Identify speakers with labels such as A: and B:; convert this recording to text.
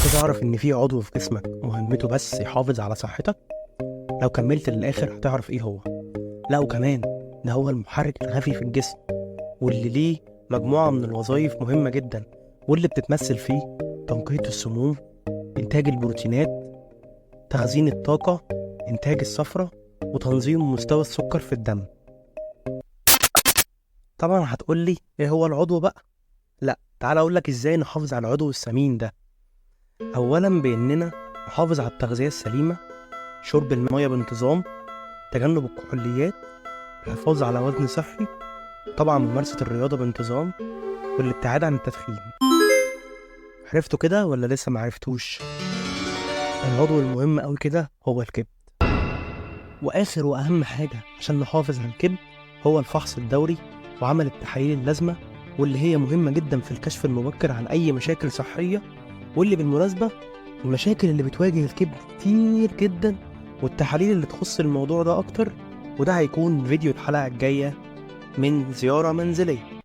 A: كنت تعرف إن في عضو في جسمك مهمته بس يحافظ على صحتك؟ لو كملت للآخر هتعرف إيه هو. لا وكمان ده هو المحرك الخفي في الجسم، واللي ليه مجموعة من الوظائف مهمة جدا، واللي بتتمثل فيه تنقية السموم، إنتاج البروتينات، تخزين الطاقة، إنتاج الصفرة، وتنظيم مستوى السكر في الدم. طبعا هتقولي إيه هو العضو بقى؟ لا تعال أقولك إزاي نحافظ على العضو الثمين ده. أولا بإننا نحافظ على التغذية السليمة، شرب المياه بانتظام، تجنب الكحوليات، الحفاظ على وزن صحي، طبعا ممارسة الرياضة بانتظام، والابتعاد عن التدخين. عرفتوا كده ولا لسه معرفتوش؟ العضو المهم أوي كده هو الكبد. وآخر وأهم حاجة عشان نحافظ على الكبد هو الفحص الدوري وعمل التحاليل اللازمة، واللي هي مهمة جدا في الكشف المبكر عن أي مشاكل صحية. واللي بالمناسبة المشاكل اللي بتواجه الكبد كتير جدا، والتحاليل اللي تخص الموضوع ده أكتر، وده هيكون فيديو الحلقة الجاية من زيارة منزلية.